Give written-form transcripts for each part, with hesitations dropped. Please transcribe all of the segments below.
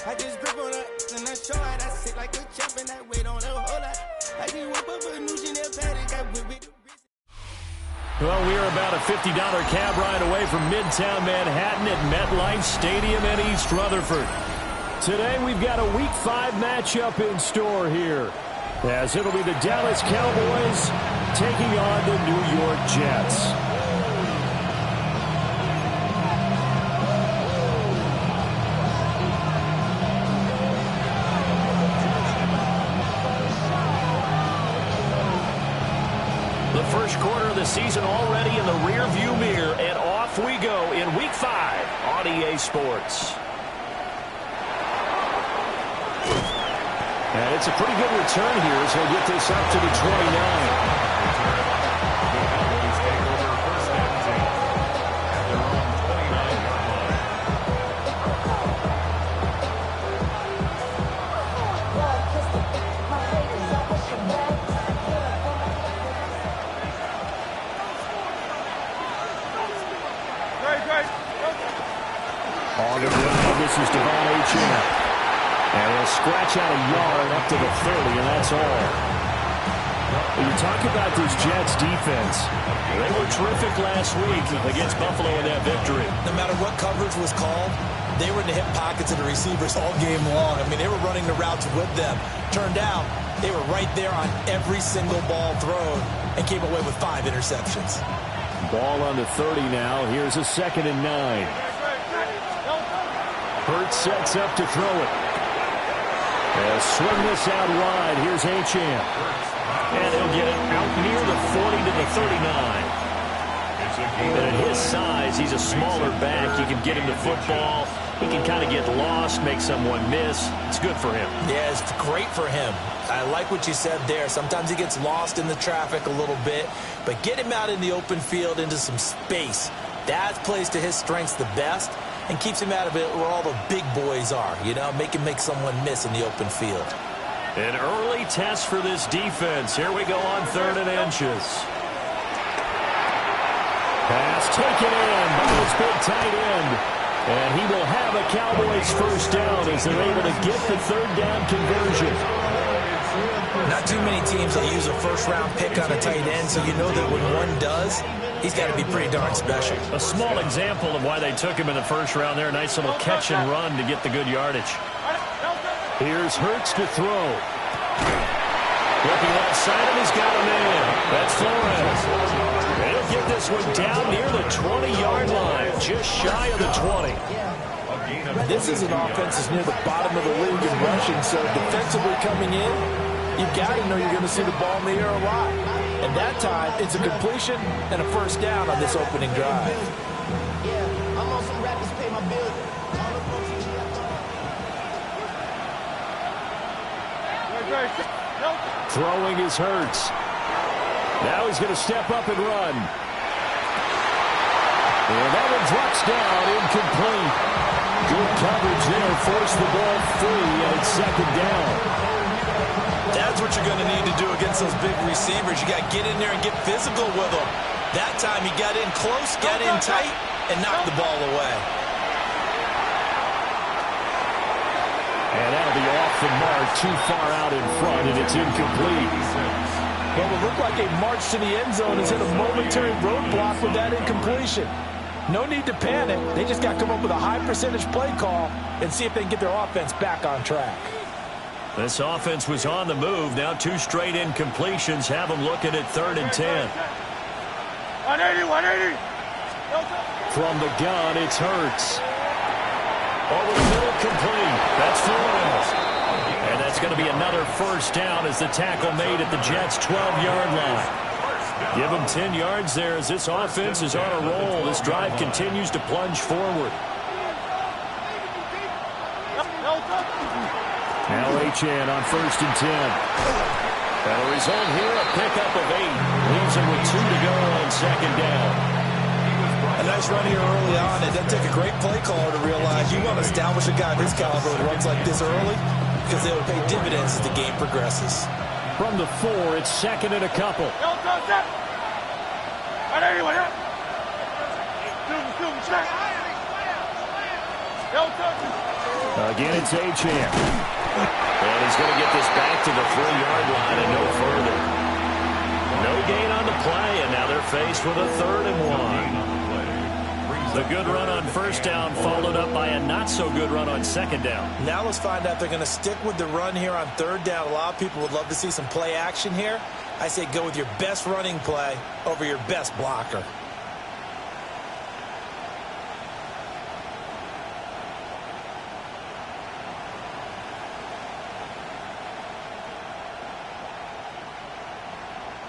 I just grip on her and I show her that sit like a champ and I wait on her whole lot. I just whip up a new Chanel paddock, got whip with the wrist. Well, we are about a $50 cab ride away from Midtown Manhattan at MetLife Stadium in East Rutherford. Today we've got a Week 5 matchup in store here, as it'll be the Dallas Cowboys taking on the New York Jets. The first quarter of the season already in the rear-view mirror, and off we go in Week 5 on EA Sports. And it's a pretty good return here as he'll get this up to the 29. On the ground, this is Devon Achane. And he'll scratch out a yard up to the 30, and that's all. When you talk about this Jets defense, they were terrific last week against Buffalo in that victory. No matter what coverage was called, they were in the hip pockets of the receivers all game long. I mean, they were running the routes with them. Turned out, they were right there on every single ball thrown and came away with 5 interceptions. Ball on the 30 now. Here's a 2nd and 9. Hurts sets up to throw it. They'll swing this out wide. Here's Achane. And he'll get it out near the 40 to the 39. And at his size, he's a smaller back. You can get him the football. He can kind of get lost, make someone miss. It's good for him. Yeah, it's great for him. I like what you said there. Sometimes he gets lost in the traffic a little bit, but get him out in the open field into some space. That plays to his strengths the best and keeps him out of it where all the big boys are, you know, make him make someone miss in the open field. An early test for this defense. Here we go on 3rd and inches. Pass taken in by his big tight end. And he will have a Cowboys first down as they're able to get the 3rd down conversion. Not too many teams will use a first-round pick on a tight end, so you know that when one does, he's got to be pretty darn special. A small example of why they took him in the first round there. Nice little catch and run to get the good yardage. Here's Hurts to throw. Looking left side, and he's got him in. That's Flores. They'll get this one down near the 20-yard line, just shy of the 20. This is an offense that's near the bottom of the league in rushing, so defensively coming in, you've got to know you're going to see the ball in the air a lot. And that time, it's a completion and a first down on this opening drive. Yeah, I'm on some rappers pay my bills. Throwing is Hurts. Now he's going to step up and run. And that one drops down, incomplete. Good coverage there, forced the ball free, and it's 2nd down. That's what you're going to need to do against those big receivers. You got to get in there and get physical with them. That time he got in close, got in tight, and knocked the ball away. And that'll be off the mark, too far out in front, and it's incomplete. Well, it looked like a march to the end zone has hit a momentary roadblock with that incompletion. No need to panic. They just got to come up with a high percentage play call and see if they can get their offense back on track. This offense was on the move. Now 2 straight incompletions have them looking at 3rd and 10. 180. From the gun, it's Hurts. Over the middle, complete. That's Flores. And that's going to be another first down as the tackle made at the Jets' 12-yard line. Give them 10 yards there as this offense is on a roll. This drive continues to plunge forward. Now Achane on 1st and 10. And the result here, a pickup of 8. Leaves him with 2 to go on 2nd down. A nice run here early on. It doesn't take a great play caller to realize you want to establish a guy of his caliber who runs like this early because they will pay dividends as the game progresses. From the 4, it's 2nd and a couple. Again, it's Achane. And he's going to get this back to the 3-yard line and no further. No gain on the play, and now they're faced with a 3rd and 1. The good run on first down followed up by a not-so-good run on second down. Now let's find out they're going to stick with the run here on 3rd down. A lot of people would love to see some play action here. I say go with your best running play over your best blocker.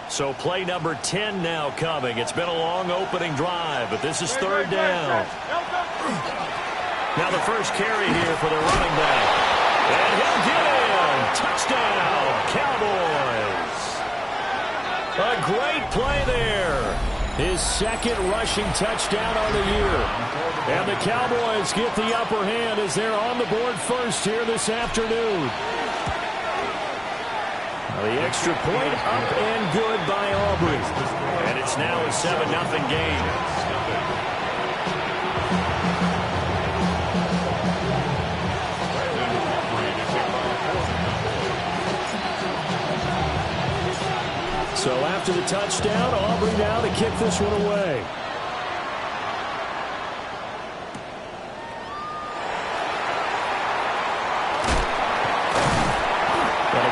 So play number 10 now coming. It's been a long opening drive, but this is 3rd down. Now the first carry here for the running back. And he'll get in. Touchdown, Cowboys. A great play there. His 2nd rushing touchdown on the year. And the Cowboys get the upper hand as they're on the board first here this afternoon. The extra point up and good by Aubrey. And it's now a 7-0 game. So after the touchdown, Aubrey now to kick this one away.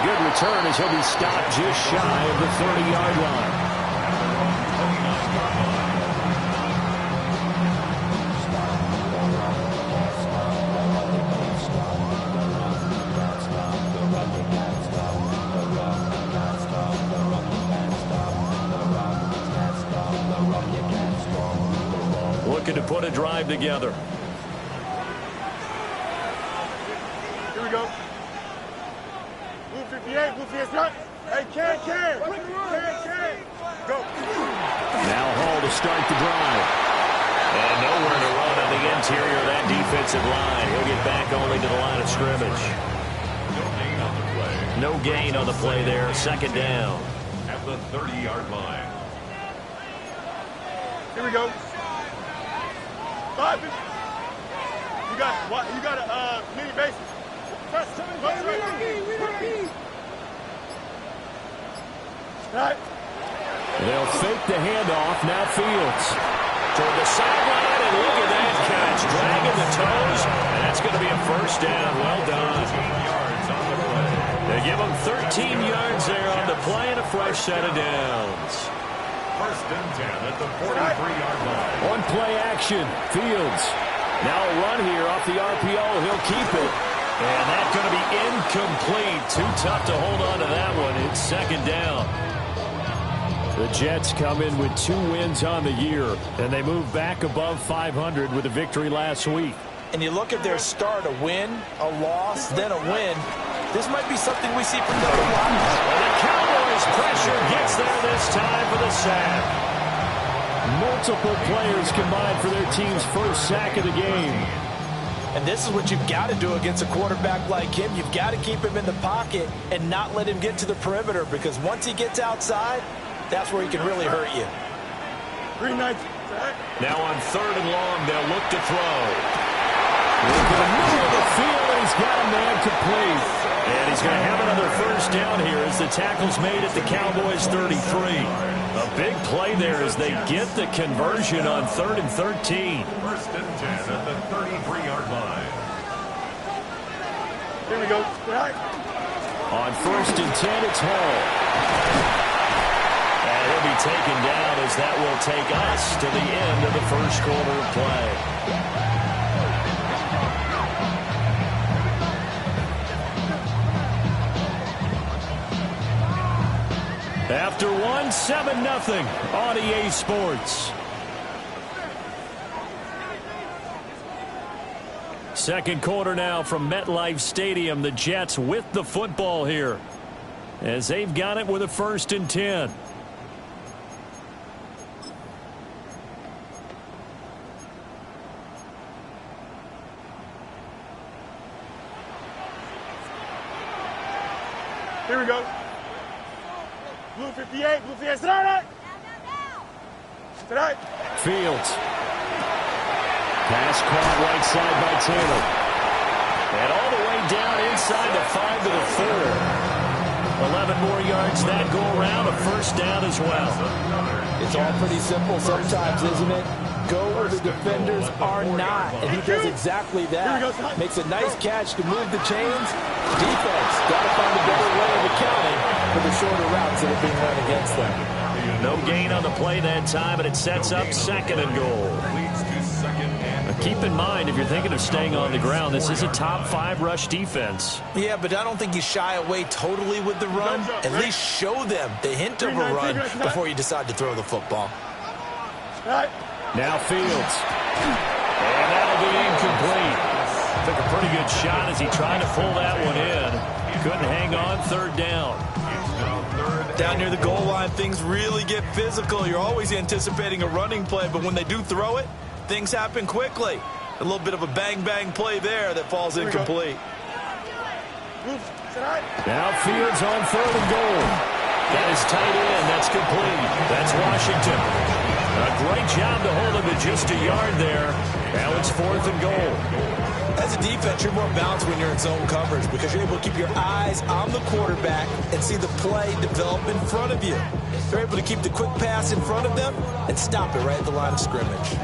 Good return as he'll be stopped just shy of the 30-yard line. Looking to put a drive together. Here we go. 58, blue 58, hey, can. Go. Now Hall to start the drive. And nowhere to run on the interior of that defensive line. He'll get back only to the line of scrimmage. No gain on the play there. 2nd down. At the 30-yard line. Here we go. 5. You got a mini bases. Right. They'll fake the handoff. Now Fields. Toward the sideline, and look at that catch. Dragging the toes, and that's going to be a 1st down. Well done. They give him 13 yards there on the play and a fresh set of downs. 1st and 10 at the 43-yard line. On play action, Fields. Now a run here off the RPO. He'll keep it. And that's going to be incomplete. Too tough to hold on to that one. It's 2nd down. The Jets come in with 2 wins on the year, and they move back above 500 with a victory last week. And you look at their start, a win, a loss, then a win. This might be something we see from the Lions. And the Cowboys pressure gets there this time for the sack. Multiple players combined for their team's 1st sack of the game. And this is what you've got to do against a quarterback like him. You've got to keep him in the pocket and not let him get to the perimeter, because once he gets outside, that's where he can really hurt you. Now on 3rd and long, they'll look to throw. Look at the middle of the field, and he's got a man complete. And he's going to have another 1st down here as the tackle's made at the Cowboys' 33. A big play there as they get the conversion on 3rd and 13. 1st and 10 at the 33-yard line. Here we go. On 1st and 10, it's Hall. And he'll be taken down as that will take us to the end of the 1st quarter of play. After one, 7-0 on EA Sports. 2nd quarter now from MetLife Stadium. The Jets with the football here as they've got it with a 1st and 10. Here we go. Blue 58, blue 58. Tonight. Fields. Pass caught right side by Taylor. And all the way down inside the 5 to the 4. 11 more yards that go around, a first down as well. It's all pretty simple sometimes, isn't it? Go where the defenders are not, and he does exactly that. Makes a nice catch to move the chains. Defense got to find a better way of accounting for the shorter routes that are being run against them. No gain on the play that time, and it sets up 2nd and goal. Now keep in mind, if you're thinking of staying on the ground, this is a top 5 rush defense. Yeah, but I don't think you shy away totally with the run. At least show them the hint of a run before you decide to throw the football. Now Fields. And that'll be incomplete. Took a pretty good shot as he tried to pull that one in. Couldn't hang on, 3rd down. Down near the goal line, things really get physical. You're always anticipating a running play, but when they do throw it, things happen quickly. A little bit of a bang-bang play there that falls incomplete. Now Fields on 3rd and goal. That is tight end. That's complete. That's Washington. A great job to hold him to just a yard there. Now it's 4th and goal. As a defense, you're more balanced when you're in zone coverage because you're able to keep your eyes on the quarterback and see the play develop in front of you. You're able to keep the quick pass in front of them and stop it right at the line of scrimmage.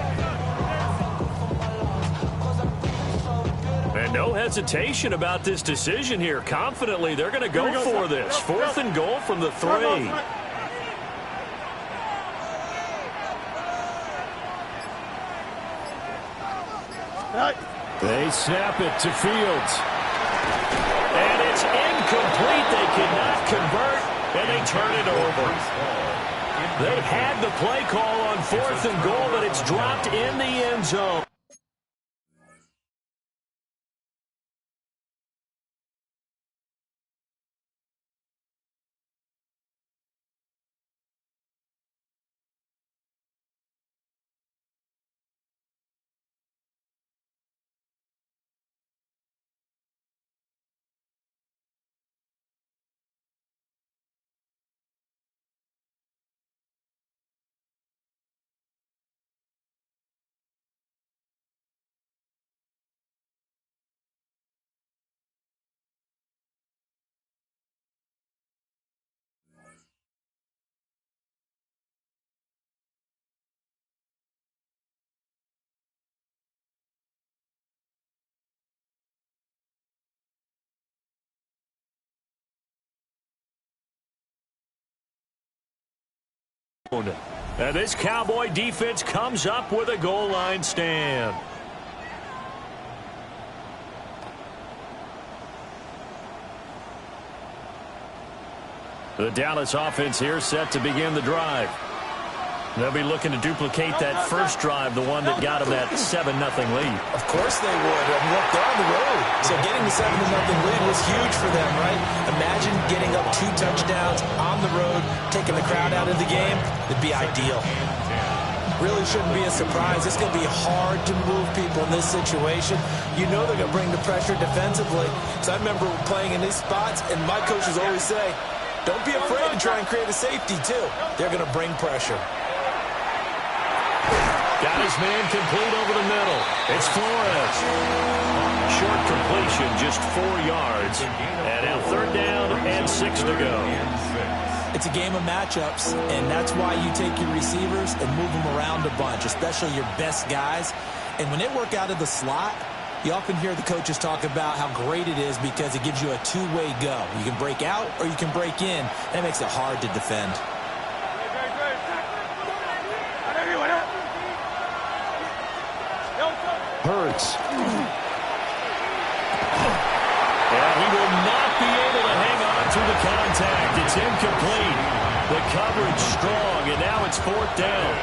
And no hesitation about this decision here. Confidently, they're going to go for this. 4th and goal from the 3. They snap it to Fields. And it's incomplete. They cannot convert, and they turn it over. They had the play call on 4th and goal, but it's dropped in the end zone. And this Cowboy defense comes up with a goal line stand. The Dallas offense here set to begin the drive. They'll be looking to duplicate that first drive, the one that got them that 7-0 lead. Of course they would. I mean, look, they're on the road. So getting the 7-0 lead was huge for them, right? Imagine getting up 2 touchdowns on the road, taking the crowd out of the game. It'd be ideal. Really shouldn't be a surprise. It's going to be hard to move people in this situation. You know they're going to bring the pressure defensively. So I remember playing in these spots, and my coaches always say, don't be afraid to try and create a safety, too. They're going to bring pressure. Got his man complete over the middle. It's Flores. Short completion, just 4 yards. And now 3rd down and 6 to go. It's a game of matchups, and that's why you take your receivers and move them around a bunch, especially your best guys. And when they work out of the slot, you often hear the coaches talk about how great it is because it gives you a two-way go. You can break out or you can break in. That makes it hard to defend. Hurts. And he will not be able to hang on to the contact. It's incomplete. The coverage strong, and now it's 4th down.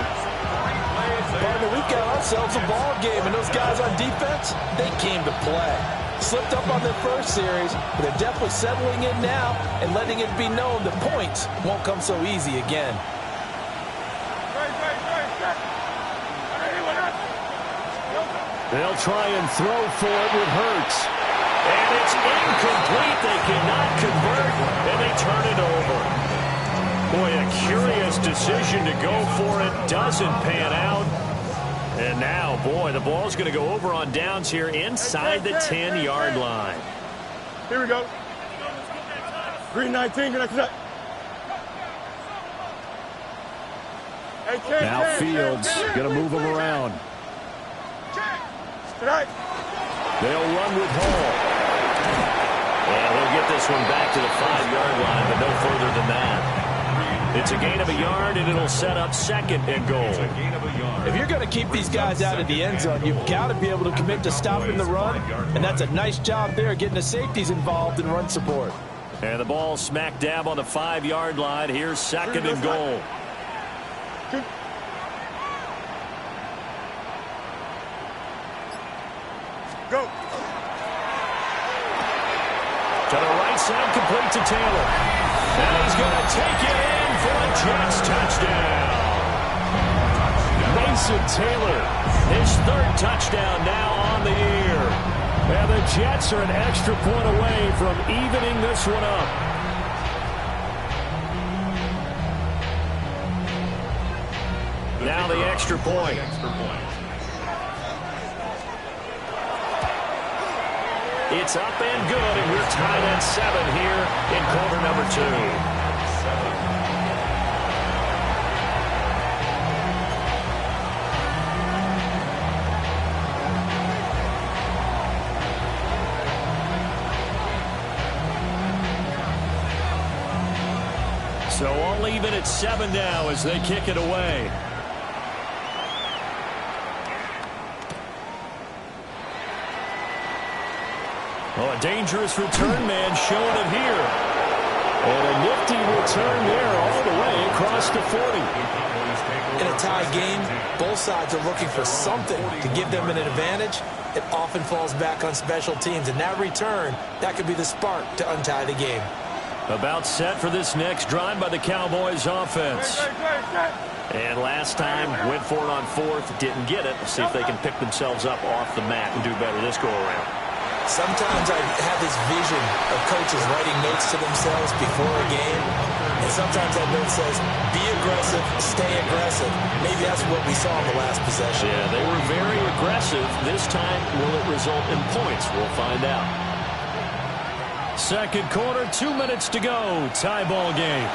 Partner, we've got ourselves a ball game, and those guys on defense, they came to play. Slipped up on their first series, but they're definitely settling in now and letting it be known the points won't come so easy again. They'll try and throw for it with Hurts. And it's incomplete. They cannot convert, and they turn it over. Boy, a curious decision to go for it. Doesn't pan out. And now, boy, the ball's going to go over on downs here inside the 10-yard line. Here we go. Green 19, good night. Now Fields going to move him around. They'll run with Hall. And he'll get this one back to the 5-yard line, but no further than that. It's a gain of a yard, and it'll set up 2nd and goal. If you're going to keep these guys out of the end zone, you've got to be able to commit to stopping the run, and that's a nice job there getting the safeties involved in run support. And the ball smack dab on the 5-yard line. Here's 2nd and goal. Go. To the right side, complete to Taylor. And he's going to take it in for a Jets touchdown. Mason Taylor, his 3rd touchdown now on the year. And the Jets are an extra point away from evening this one up. Now the extra point. It's up and good, and we're tied at 7 here in quarter number 2. So all even at 7 now as they kick it away. Oh, a dangerous return man showing it here. And a nifty return there all the way across the 40. In a tie game, both sides are looking for something to give them an advantage. It often falls back on special teams, and that return, that could be the spark to untie the game. About set for this next drive by the Cowboys offense. And last time, went for it on 4th, didn't get it. See if they can pick themselves up off the mat and do better this go-around. Sometimes I have this vision of coaches writing notes to themselves before a game, and sometimes that note says, be aggressive, stay aggressive. Maybe that's what we saw in the last possession. Yeah, they were very aggressive. This time, will it result in points? We'll find out. 2nd quarter, 2 minutes to go. Tie ball game.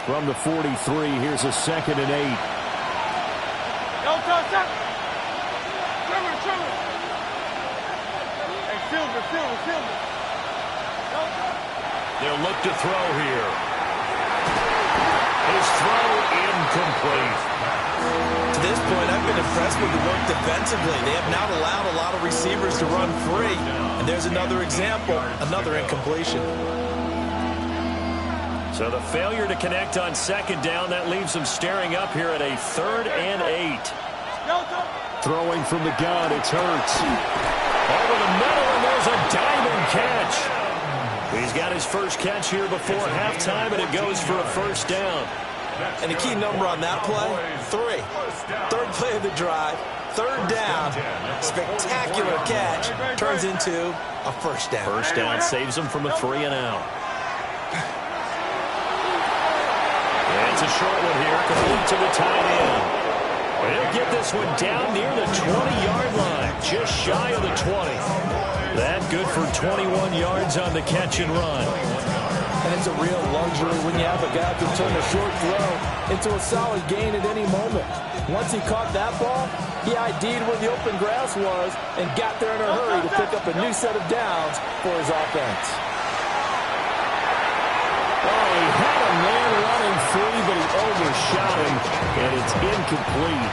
From the 43, here's a 2nd and 8. They'll look to throw here. His throw incomplete. To this point, I've been impressed with the work defensively. They have not allowed a lot of receivers to run free. And there's another example, another incompletion. So the failure to connect on 2nd down, that leaves them staring up here at a 3rd and 8. Throwing from the gun, it's Hurts. Over the middle, and there's a diamond catch. He's got his first catch here before halftime, and it goes for a 1st down. And the key number on that play, 3. 3rd play of the drive, 3rd down, spectacular catch, turns into a 1st down. 1st down saves them from a 3 and out. It's a short one here, complete to the tight end. He'll get this one down near the 20-yard line, just shy of the 20. That good for 21 yards on the catch and run. And it's a real luxury when you have a guy who can turn a short throw into a solid gain at any moment. Once he caught that ball, he ID'd where the open grass was and got there in a hurry to pick up a new set of downs for his offense. Oh, he had a man running free, but he overshot him, and it's incomplete.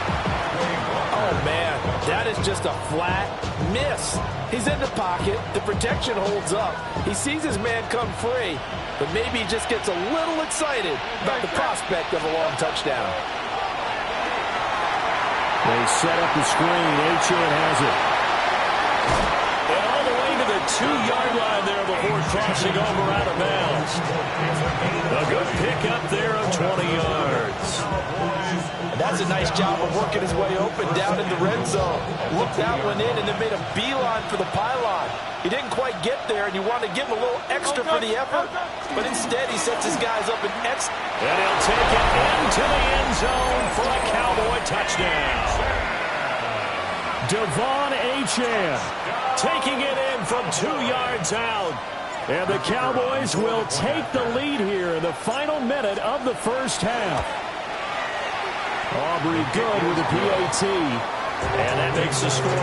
Oh, man, that is just a flat miss. He's in the pocket. The protection holds up. He sees his man come free, but maybe he just gets a little excited about the prospect of a long touchdown. They set up the screen. Achane has it. And all the way to the the 2-yard line there before crossing over out of bounds. A good pickup there of 20 yards. And that's a nice job of working his way open down in the red zone. Looked that one in and then made a beeline for the pylon. He didn't quite get there, and you want to give him a little extra for the effort, but instead he sets his guys up in X. And he'll take it into the end zone for a Cowboy touchdown. Devon Achane taking it in from 2 yards out. And the Cowboys will take the lead here in the final minute of the first half. Aubrey good with a PAT. And that makes the score 14-7.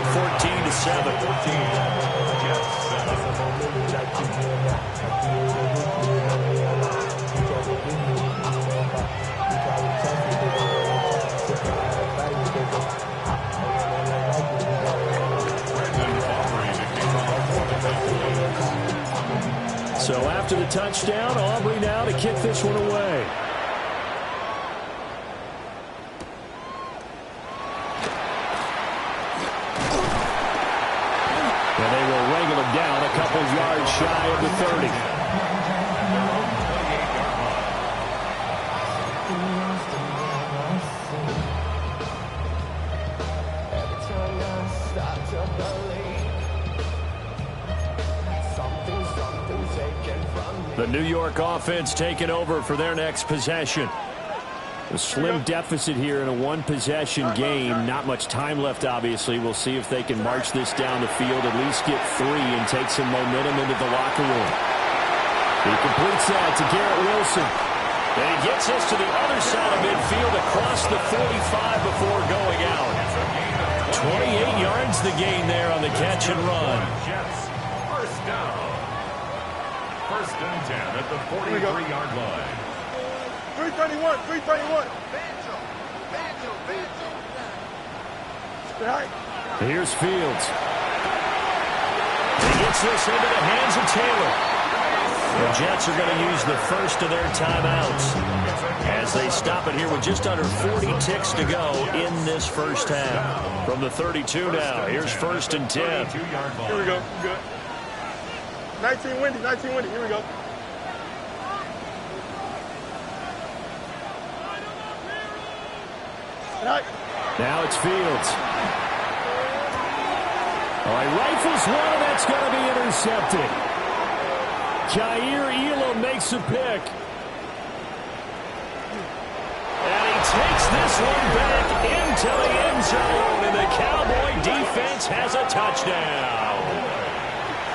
So after the touchdown, Aubrey now to kick this one away. And they will wrangle him down a couple yards shy of the 30. The New York offense taking over for their next possession. A slim deficit here in a one-possession game. Not much time left, obviously. We'll see if they can march this down the field, at least get 3 and take some momentum into the locker room. He completes that to Garrett Wilson. And he gets us to the other side of midfield across the 45 before going out. 28 yards the gain there on the catch and run. First down. First and 10 at the 43-yard line. 331, 331. Right. Here's Fields. He gets this into the hands of Taylor. The Jets are going to use the first of their timeouts as they stop it here with just under 40 ticks to go in this first half. From the 32 now, here's first and 10. Here we go. Good. 19 windy. Here we go. Now it's Fields. All right, rifles one, and that's going to be intercepted. Jair Elam makes a pick. And he takes this one back into the end zone, and the Cowboy defense has a touchdown.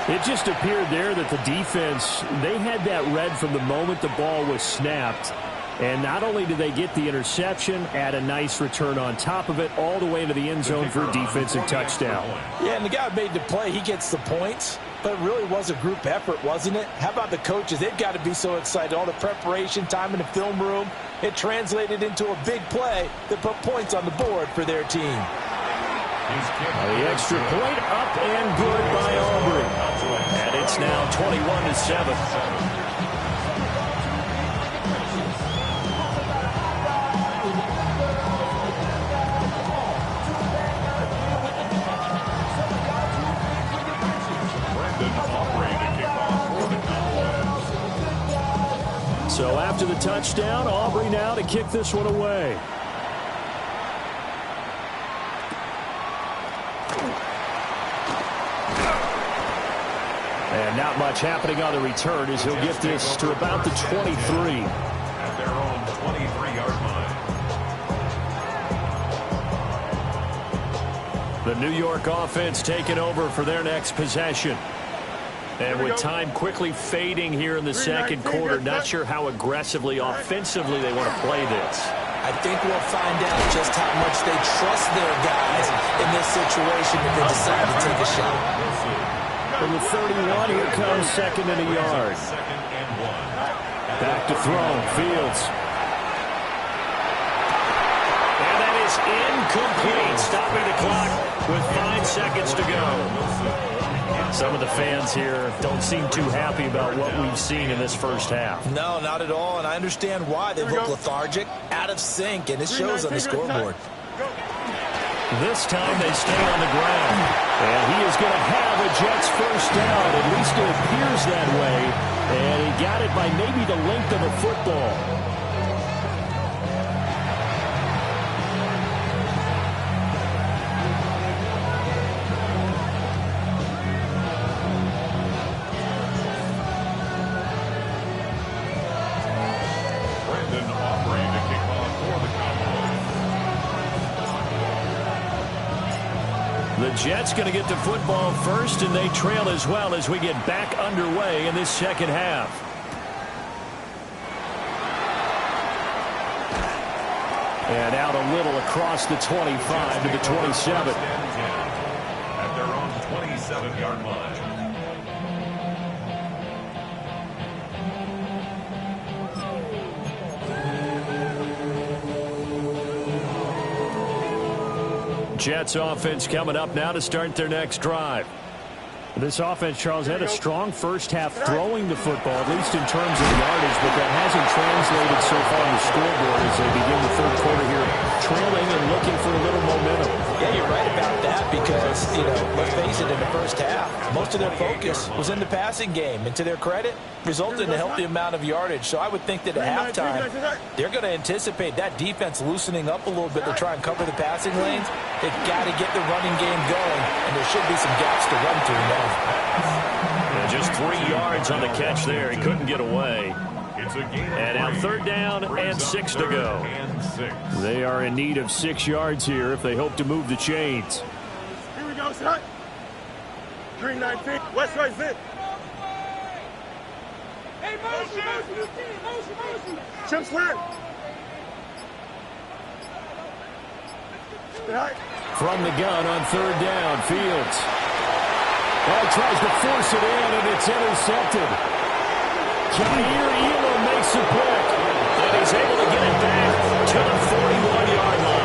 It just appeared there that the defense, they had that read from the moment the ball was snapped. And not only did they get the interception, add a nice return on top of it, all the way into the end zone for a defensive touchdown. Yeah, and the guy made the play. He gets the points. But it really was a group effort, wasn't it? How about the coaches? They've got to be so excited. All the preparation time in the film room, it translated into a big play that put points on the board for their team. The extra point up and good by Aubrey. And it's now 21-7. So after the touchdown, Aubrey now to kick this one away. And not much happening on the return as he'll get this to about the 23. At their own 23-yard line. The New York offense taking over for their next possession. And with time quickly fading here in the second quarter, not sure how aggressively, offensively they want to play this. I think we'll find out just how much they trust their guys in this situation if they decide to take a shot. From the 31, here comes second and a yard. Back to throw, Fields. And that is incomplete, stopping the clock with 5 seconds to go. Some of the fans here don't seem too happy about what we've seen in this first half. No, not at all, and I understand why. They look lethargic, out of sync, and it shows on the scoreboard. This time they stay on the ground. And he is going to have a Jets first down. At least it appears that way. And he got it by maybe the length of a football. The Jets going to get the football first, and they trail as well as we get back underway in this second half. And out a little across the 25 to the 27. At their own 27-yard line. Jets offense coming up now to start their next drive. This offense, Charles, had a strong first half throwing the football, at least in terms of yardage, but that hasn't translated so far on the scoreboard as they begin the third quarter here, trailing and looking for a little momentum. Yeah, you're right about that because, let's face it, in the first half, most of their focus was in the passing game. And to their credit, resulted in a healthy amount of yardage. So I would think that at halftime, they're going to anticipate that defense loosening up a little bit to try and cover the passing lanes. They've got to get the running game going, and there should be some gaps to run through now. Yeah, just 3 yards on the catch there. He couldn't get away. And now third down and 6 to go. They are in need of 6 yards here if they hope to move the chains. Here we go, son. Green 19. West side zip. Hey, motion. Chip slant. From the gun on third down, Fields. Well, tries to force it in, and it's intercepted. Shiiii makes a pick, and he's able to get it back to the 41-yard line.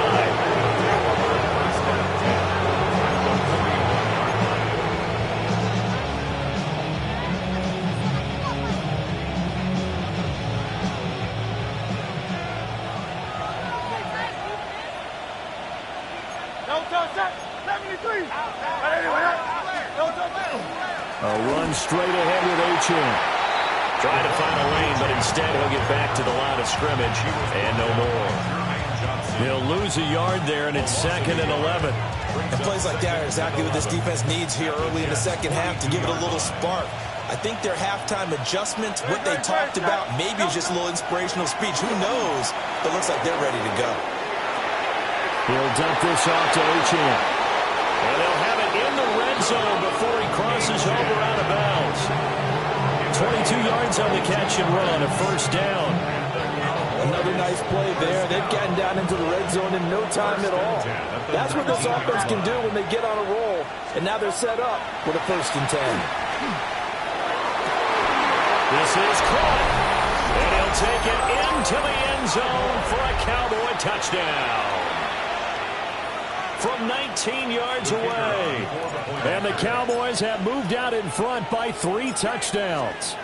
A run straight ahead with Achane. Trying to find a lane, but instead he'll get back to the line of scrimmage and no more. He'll lose a yard there, and it's 2nd and 11. And plays like that are exactly what this defense needs here early in the second half to give it a little spark. I think their halftime adjustments, what they talked about, maybe it's just a little inspirational speech. Who knows? But it looks like they're ready to go. He'll dump this off to Achane. And they'll have it in the red zone before he crosses over out of bounds. 22 yards on the catch and run, a first down. Another nice play there. They've gotten down into the red zone in no time at all. That's what this offense can do when they get on a roll. And now they're set up with a 1st and 10. This is caught. And he'll take it into the end zone for a Cowboy touchdown. From 19 yards away. And the Cowboys have moved out in front by 3 touchdowns.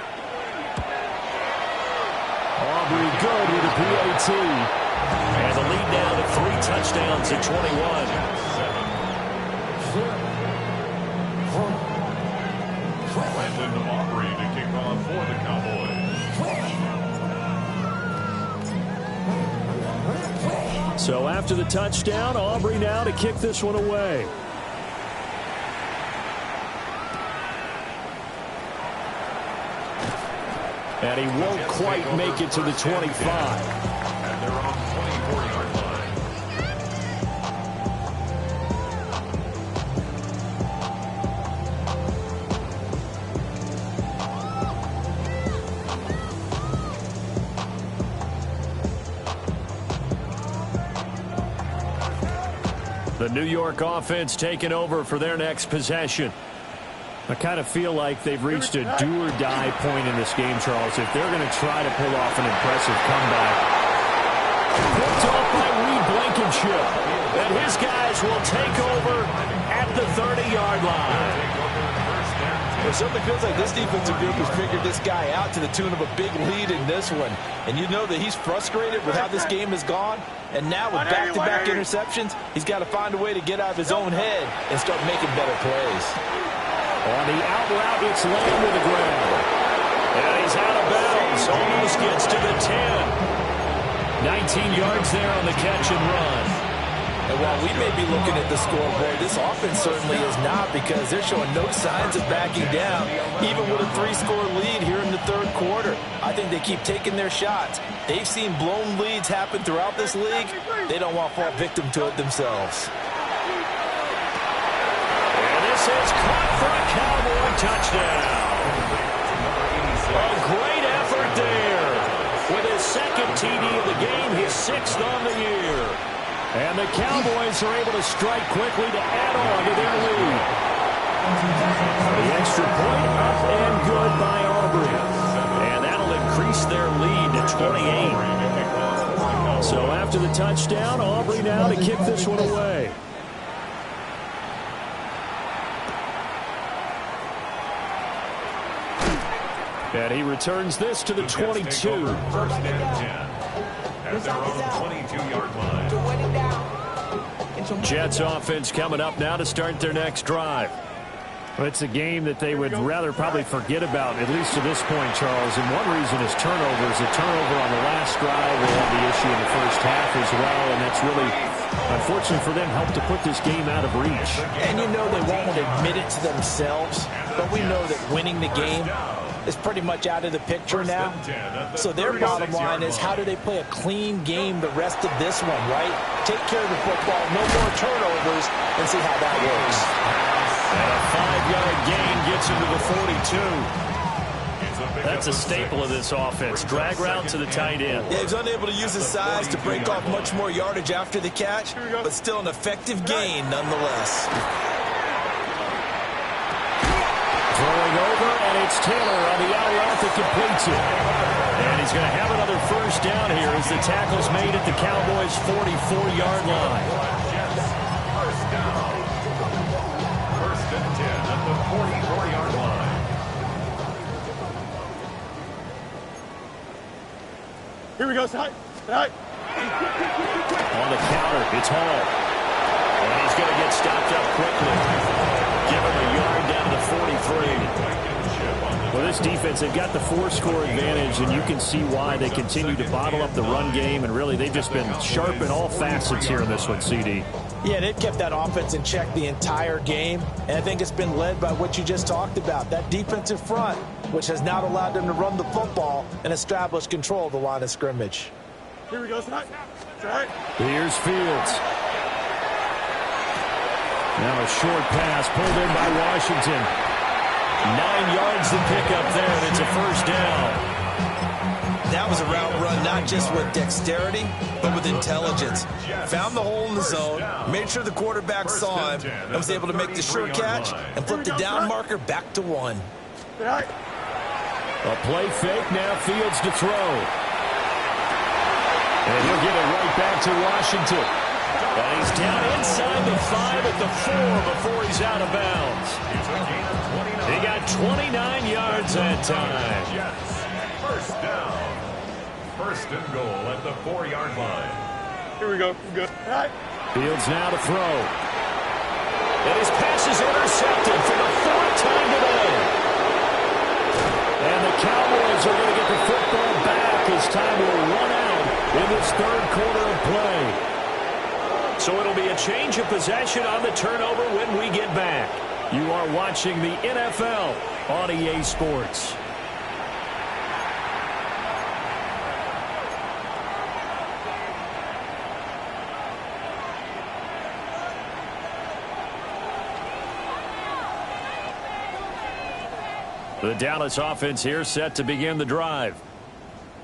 Aubrey good with a PAT. And the lead down to 3 touchdowns at 21. Brandon Aubrey to kick off for the Cowboys. So after the touchdown, Aubrey now to kick this one away. And he won't quite make it to the 25. At their own 24-yard line. The New York offense taking over for their next possession. I kind of feel like they've reached a do-or-die point in this game, Charles, if they're going to try to pull off an impressive comeback. Picked off by Reed Blankenship. And his guys will take over at the 30-yard line. It certainly feels like this defensive group has figured this guy out to the tune of a big lead in this one. And you know that he's frustrated with how this game has gone. And now with back-to-back interceptions, he's got to find a way to get out of his own head and start making better plays. On the out route, it's Lamb with the ground. And he's out of bounds. Almost gets to the 10. 19 yards there on the catch and run. And while we may be looking at the scoreboard, this offense certainly is not, because they're showing no signs of backing down, even with a 3-score lead here in the third quarter. I think they keep taking their shots. They've seen blown leads happen throughout this league. They don't want to fall victim to it themselves. And this is caught for a Cowboy touchdown. A great effort there. With his second TD of the game, his 6th on the year. And the Cowboys are able to strike quickly to add on to their lead. The extra point up and good by Aubrey. And that'll increase their lead to 28. So after the touchdown, Aubrey now to kick this one away. And he returns this to the 22. First and 10. At their own 22-yard line. Jets offense coming up now to start their next drive. Well, it's a game that they would rather probably forget about, at least to this point, Charles. And one reason is turnovers. A turnover on the last drive. They had the issue in the first half as well, and that's really, unfortunately for them, helped to put this game out of reach. And you know they won't admit it to themselves, but we know that winning the game is pretty much out of the picture now. So their bottom line is, how do they play a clean game the rest of this one, right? Take care of the football, no more turnovers, and see how that works. And a 5-yard gain gets him to the 42. That's a staple of this offense. Drag route to the tight end. Yeah, he's unable to use his size to break off much more yardage after the catch, but still an effective gain nonetheless. Throwing over, and it's Taylor on the out route that completes it. And he's going to have another first down here as the tackle's made at the Cowboys' 44-yard line. First down. First and 10 at the 44-yard line. Here we go, Sai. On the counter, it's Hall. And he's going to get stopped up quickly. Give him a yard down to the 43. Well, this defense, they've got the 4-score advantage, and you can see why they continue to bottle up the run game, and really they've just been sharp in all facets here in this one, CD. Yeah, they've kept that offense in check the entire game, and I think it's been led by what you just talked about, that defensive front, which has now allowed them to run the football and establish control of the line of scrimmage. Here we go, Sai. Here's Fields. Now a short pass pulled in by Washington. 9 yards to pick up there, and it's a first down. That was a route run not just with dexterity, but with intelligence. Found the hole in the zone, made sure the quarterback saw him, and was able to make the sure catch and flip the down marker back to 1. A play fake, now Fields to throw. And he'll get it right back to Washington. And he's down inside the 5 at the 4 before he's out of bounds. He got 29 yards that time. First down. First and goal at the 4-yard line. Here we go. Good. Fields now to throw. And his pass is intercepted for the 4th time today. And the Cowboys are going to get the football back as time will run out in this third quarter of play. So it'll be a change of possession on the turnover when we get back. You are watching the NFL on EA Sports. The Dallas offense here set to begin the drive.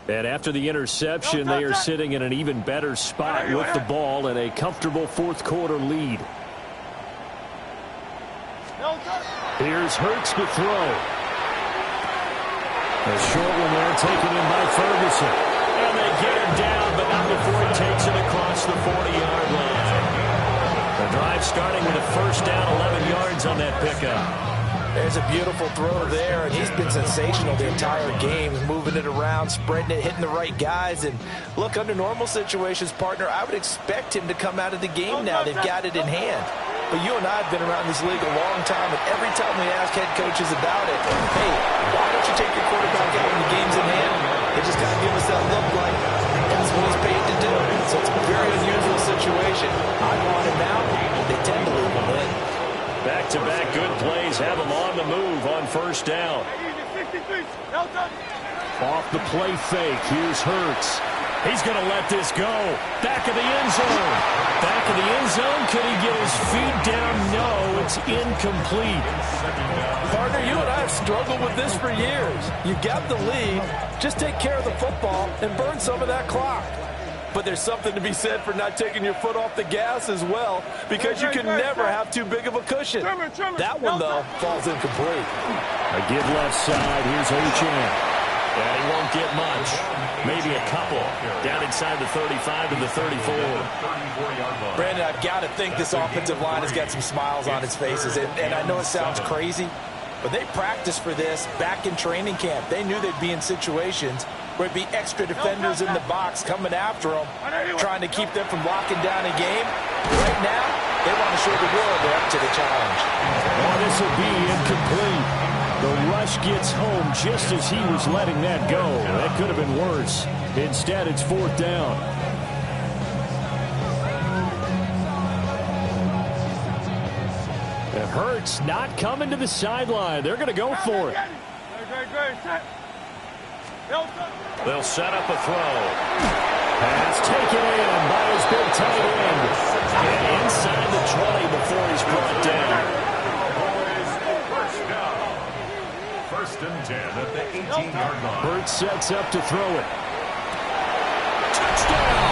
And after the interception, they are sitting in an even better spot with the ball and a comfortable fourth quarter lead. Here's Hurts to throw. A short one there taken in by Ferguson. And they get him down, but not before he takes it across the 40-yard line. The drive starting with a first down, 11 yards on that pickup. There's a beautiful throw there, and he's been sensational the entire game, moving it around, spreading it, hitting the right guys. And look, under normal situations, partner, I would expect him to come out of the game now. They've got it in hand. But you and I have been around this league a long time, and every time we ask head coaches about it, hey, why don't you take your quarterback out when the game's in hand? They just got to give us that look like that's what he's paid to do. So it's a very unusual situation. I want him out. They tend to leave him in. Back-to-back good plays have him on the move on first down. Off the play fake, here's Hurts. He's going to let this go. Back of the end zone. Back of the end zone. Could he get his feet down? No, it's incomplete. Partner, you and I have struggled with this for years. You got the lead. Just take care of the football and burn some of that clock. But there's something to be said for not taking your foot off the gas as well, because you can never have too big of a cushion. That one, though, falls incomplete. A give left side. Here's H.M. And he won't get much. Maybe a couple. Down inside the 35 to the 34. Brandon, I've got to think this offensive line has got some smiles on its faces. And I know it sounds crazy, but they practiced for this back in training camp. They knew they'd be in situations where it'd be extra defenders in the box coming after them, trying to keep them from locking down a game. Right now, they want to show the world they're up to the challenge. Oh, this will be incomplete. The rush gets home just as he was letting that go. That could have been worse. Instead, it's fourth down. It hurts not coming to the sideline. They're going to go for it. They'll set up a throw. Pass taken in by his big tight end. And inside the 20 before he's brought down. First and 10 at the 18-yard line. Hurts sets up to throw it. Touchdown!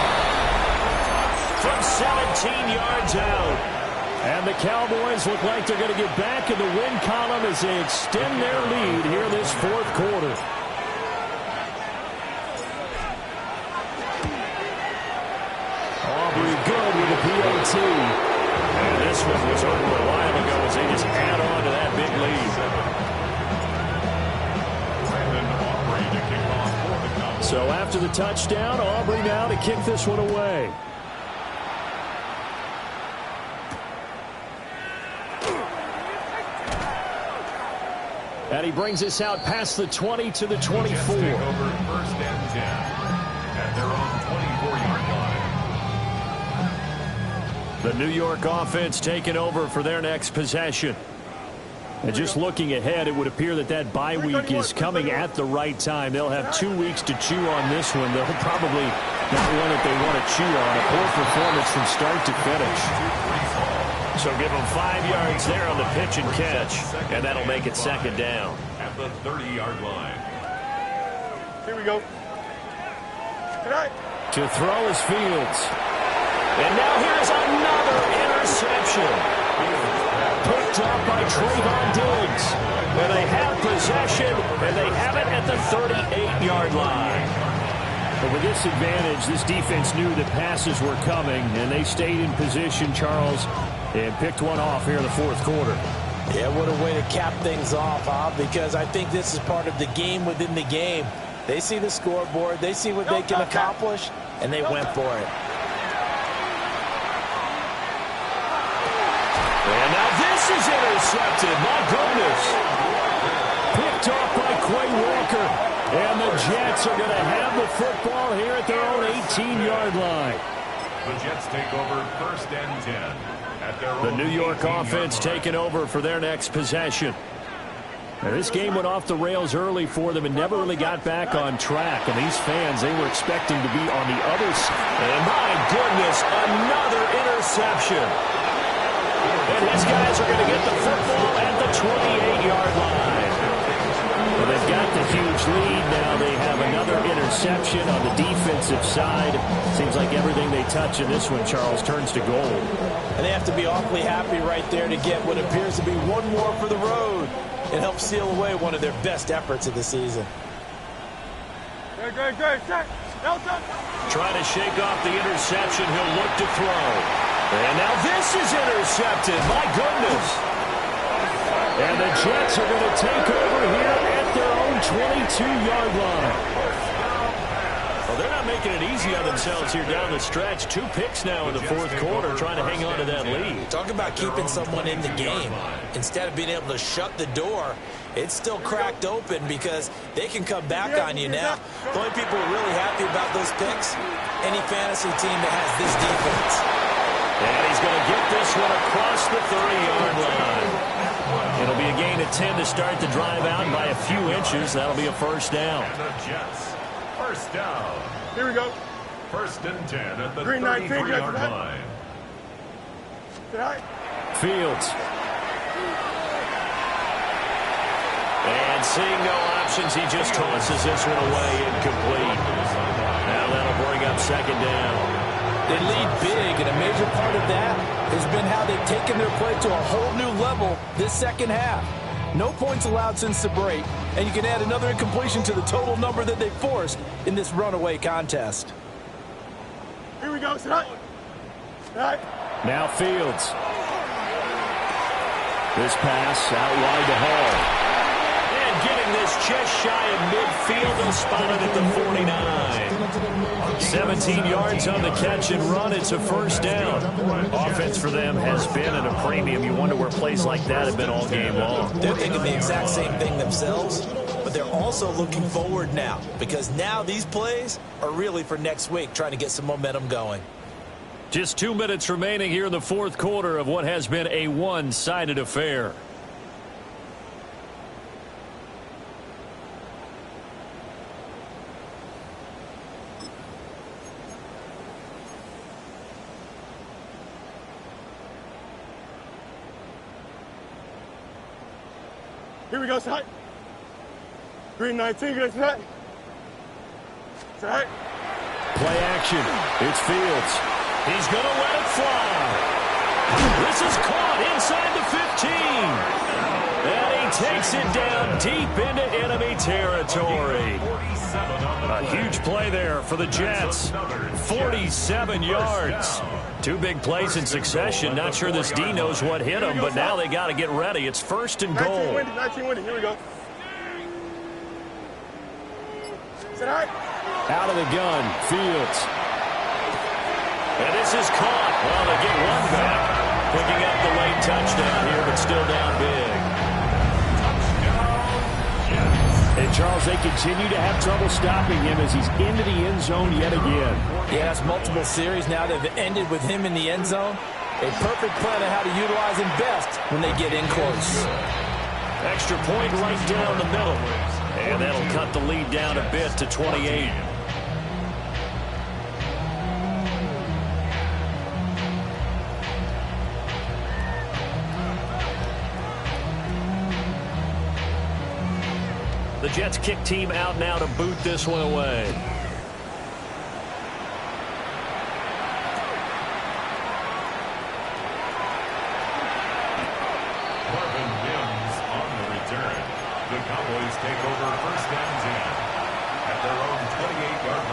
From 17 yards out. And the Cowboys look like they're going to get back in the win column as they extend their lead here this fourth quarter. Aubrey good with a PAT. And this one was over a while ago as they just add on to that big lead. So after the touchdown, Aubrey now to kick this one away. And he brings us out past the 20 to the 24. First and 10 at their own 24-yard line. The New York offense taking over for their next possession. And just looking ahead, it would appear that that bye week is coming at the right time. They'll have 2 weeks to chew on this one. They'll probably not one that they want to chew on. A poor performance from start to finish. So give them 5 yards there on the pitch and catch, and that'll make it second down. At the 30-yard line. Here we go. To throw is Fields. And now here's another interception. Picked up by Trayvon Diggs. And they have possession, and they have it at the 38-yard line. But with this advantage, this defense knew that passes were coming, and they stayed in position, Charles, and picked one off here in the fourth quarter. Yeah, what a way to cap things off, huh? Because I think this is part of the game within the game. They see the scoreboard, they see what they can accomplish, and they went for it. And now this is intercepted. My goodness. Picked off by Quay Walker. And the Jets are going to have the football here at their own 18-yard line. The Jets take over first and 10 at their own. The New York offense taking over for their next possession. Now, this game went off the rails early for them and never really got back on track. And these fans, they were expecting to be on the other side. And my goodness, another interception. And his guys are going to get the football at the 28-yard line. Well, they've got the huge lead now. They have another interception on the defensive side. Seems like everything they touch in this one, Charles, turns to gold. And they have to be awfully happy right there to get what appears to be one more for the road. It helps seal away one of their best efforts of the season. Great. Trying to shake off the interception. He'll look to throw. And now this is intercepted. My goodness. And the Jets are going to take over here at their own 22-yard line. Well, they're not making it easy on themselves here down the stretch. 2 picks now in the fourth quarter, trying to hang on to that lead. Talk about keeping someone in the game. Instead of being able to shut the door, it's still cracked open because they can come back on you now. The only people who are really happy about those picks, any fantasy team that has this defense. And he's going to get this one across the 30-yard line. It'll be a gain of 10 to start the drive out, and by a few inches, that'll be a first down. And the Jets, first down. Here we go. First and 10 at the Green 19, 33-yard line. Fields. And seeing no options, he just tosses this one away, incomplete. Now that'll bring up second down. They lead big, and a major part of that has been how they've taken their play to a whole new level this second half. No points allowed since the break, and you can add another incompletion to the total number that they forced in this runaway contest. Here we go. Sit right. Now Fields. This pass out wide to Hall. And getting this just shy of midfield, they'll spot it at the 49. 17 yards on the catch and run. It's a first down. Offense for them has been at a premium. You wonder where plays like that have been all game long. They're thinking the exact same thing themselves, but they're also looking forward now because now these plays are really for next week, trying to get some momentum going. Just 2 minutes remaining here in the fourth quarter of what has been a one-sided affair. Here we go, side. Green 19, good side. Side. Play action. It's Fields. He's going to let it fly. This is caught inside the 15. And he takes it down deep into enemy territory. A huge play there for the Jets. 47 yards. 2 big plays in succession. Not sure this D knows what hit him, but now they got to get ready. It's first and goal. 19 winning. Here we go. Sit right. Out of the gun, Fields. And this is caught. Well, they get one back. Picking up the late touchdown here, but still down big. And, Charles, they continue to have trouble stopping him as he's into the end zone yet again. Yes, multiple series now that have ended with him in the end zone. A perfect plan on how to utilize him best when they get in close. Extra point right down the middle. And that'll cut the lead down a bit to 28. The Jets kick team out now to boot this one away. Marvin Mims on the return. The Cowboys take over first and 10 at their own 28-yard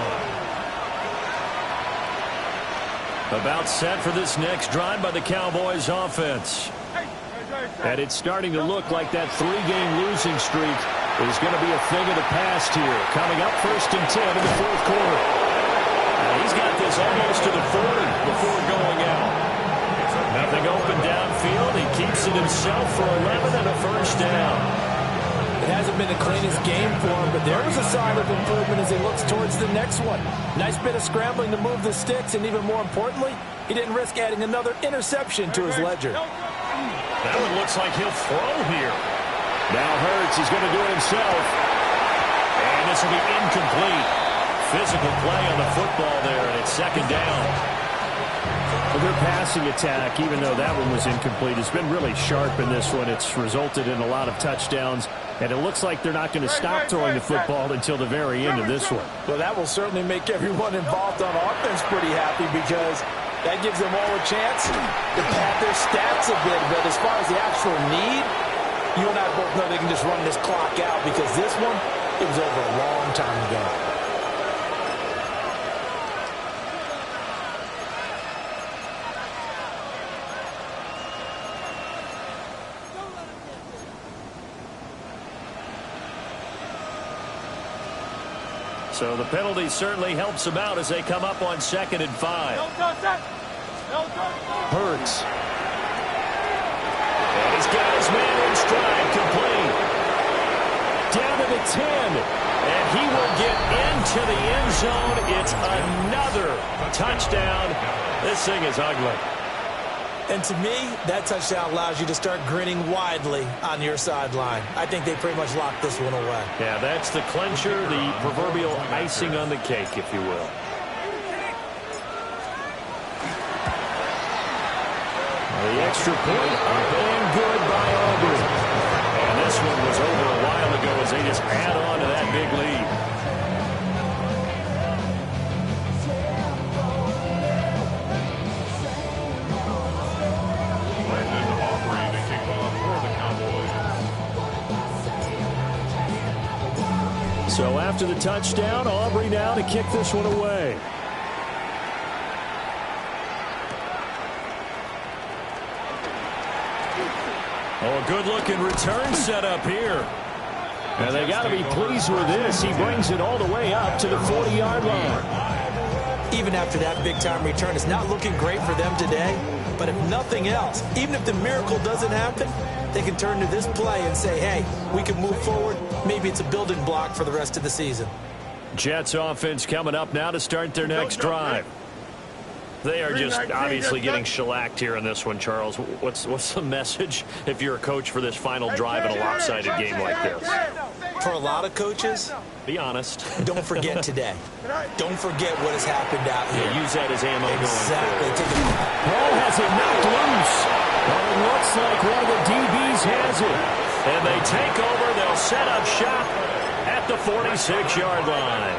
line. About set for this next drive by the Cowboys offense. And it's starting to look like that 3-game losing streak is going to be a thing of the past here. Coming up first and 10 in the fourth quarter. He's got this almost to the 40 before going out. Nothing open downfield. He keeps it himself for 11 and a first down. It hasn't been the cleanest game for him, but there was a sign of improvement as he looks towards the next one. Nice bit of scrambling to move the sticks, and even more importantly, he didn't risk adding another interception to his ledger. That one looks like he'll throw here. Now Hurts is going to do it himself. And this will be incomplete. Physical play on the football there, and it's second down. Well, their passing attack, even though that one was incomplete, has been really sharp in this one. It's resulted in a lot of touchdowns, and it looks like they're not going to stop throwing the football until the very end of this one. Well, that will certainly make everyone involved on offense pretty happy because that gives them all a chance to pad their stats a bit. But as far as the actual need, you and I both know they can just run this clock out because this one, it was over a long time ago. So the penalty certainly helps him out as they come up on 2nd and 5. Hurts. And he's got his man in stride, complete. Down to the 10. And he will get into the end zone. It's another touchdown. This thing is ugly. And to me, that touchdown allows you to start grinning widely on your sideline. I think they pretty much locked this one away. Yeah, that's the clincher, the proverbial icing on the cake, if you will. The extra point up and good by Aubrey. And this one was over a while ago as they just add on to that big lead. So after the touchdown, Aubrey now to kick this one away. Oh, a good-looking return set up here. And they got to be pleased with this. He brings it all the way up to the 40-yard line. Even after that big-time return, it's not looking great for them today. But if nothing else, even if the miracle doesn't happen, they can turn to this play and say, hey, we can move forward. Maybe it's a building block for the rest of the season. Jets offense coming up now to start their next drive. They are just obviously getting shellacked here in this one, Charles. What's the message if you're a coach for this final drive in a lopsided game like this? For a lot of coaches, be honest. Don't forget today. Don't forget what has happened out here. Yeah, use that as ammo exactly. going forward. Ball has it knocked loose. Well, it looks like one of the DBs has it. And they take over. They'll set up shop at the 46-yard line.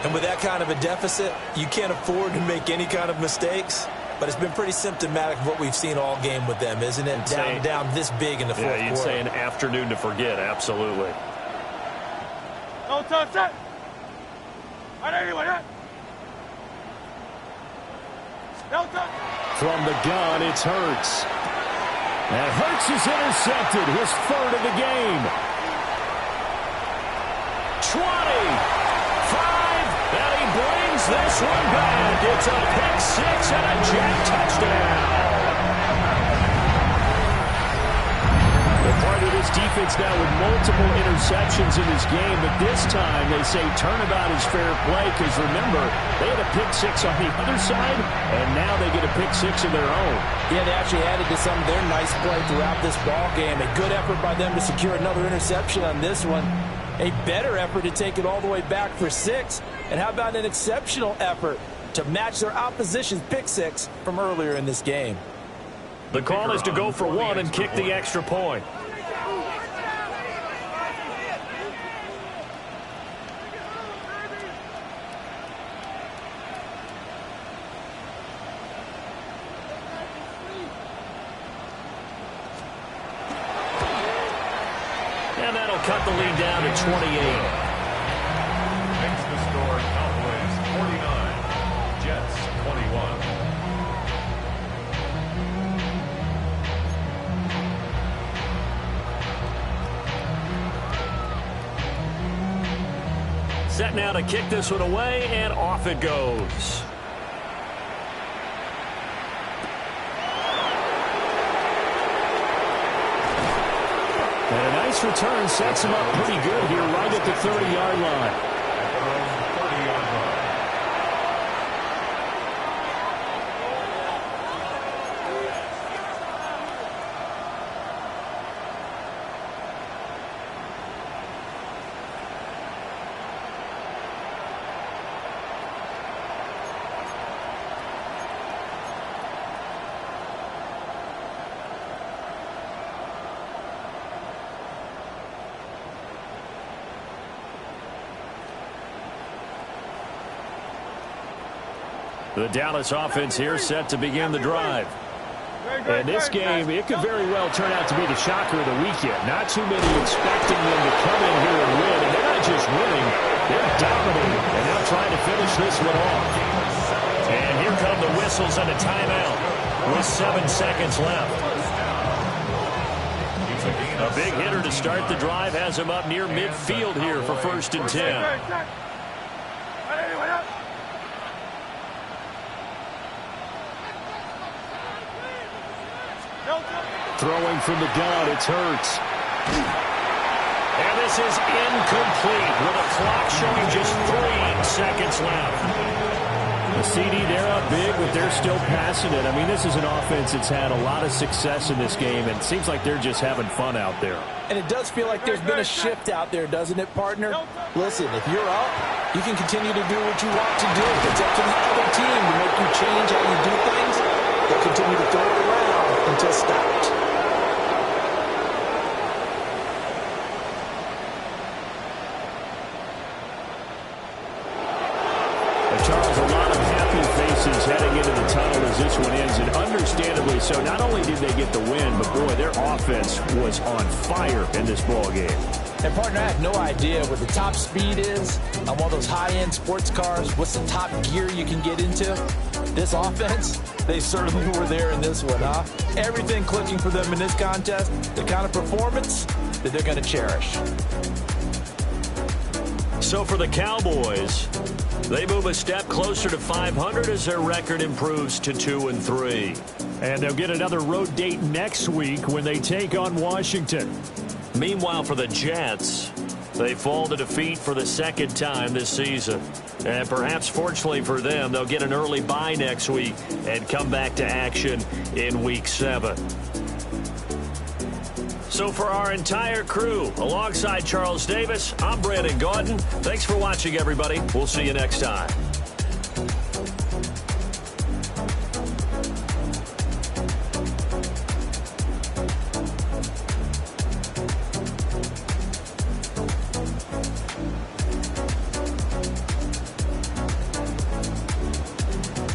And with that kind of a deficit, you can't afford to make any kind of mistakes. But it's been pretty symptomatic of what we've seen all game with them, isn't it? Down this big in the fourth quarter. Yeah, you'd say an afternoon to forget, absolutely. No touch that. From the gun, it's Hurts. And Hurts is intercepted, his third of the game. 20. 5. And he brings this one back. It's a pick six and a Jet touchdown. They're part of this defense now with multiple interceptions in this game, but this time they say turnabout is fair play because, remember, they had a pick six on the other side, and now they get a pick six of their own. Yeah, they actually added to some of their nice play throughout this ball game. A good effort by them to secure another interception on this one. A better effort to take it all the way back for 6. And how about an exceptional effort to match their opposition's pick six from earlier in this game? The call is to go for 1 and kick the extra point. And that'll cut the lead down to 28. Makes the score Cowboys 49, Jets 21. Set now to kick this one away, and off it goes. And a nice return sets him up pretty good here right at the 30-yard line. The Dallas offense here set to begin the drive. And this game, it could very well turn out to be the shocker of the weekend. Not too many expecting them to come in here and win. And they're not just winning, they're dominating. And now trying to finish this one off. And here come the whistles and a timeout with 7 seconds left. A big hitter to start the drive has him up near midfield here for 1st and 10. Throwing from the gun, it's Hurts. And this is incomplete with a clock showing just 3 seconds left. The CD, they're up big, but they're still passing it. I mean, this is an offense that's had a lot of success in this game, and it seems like they're just having fun out there. And it does feel like there's been a shift out there, doesn't it, partner? Listen, if you're up, you can continue to do what you want to do. It's up to the other team to make you change how you do things. They'll continue to throw it around until stopped. Charles, a lot of happy faces heading into the tunnel as this one ends, and understandably so. Not only did they get the win, but boy, their offense was on fire in this ball game. And partner, I have no idea what the top speed is on one of those high-end sports cars. What's the top gear you can get into? This offense, they certainly were there in this one, huh? Everything clicking for them in this contest, the kind of performance that they're going to cherish. So for the Cowboys, they move a step closer to 500 as their record improves to 2-3. And they'll get another road date next week when they take on Washington. Meanwhile, for the Jets, they fall to defeat for the second time this season. And perhaps fortunately for them, they'll get an early bye next week and come back to action in Week 7. So for our entire crew, alongside Charles Davis, I'm Brandon Gaudin. Thanks for watching, everybody. We'll see you next time.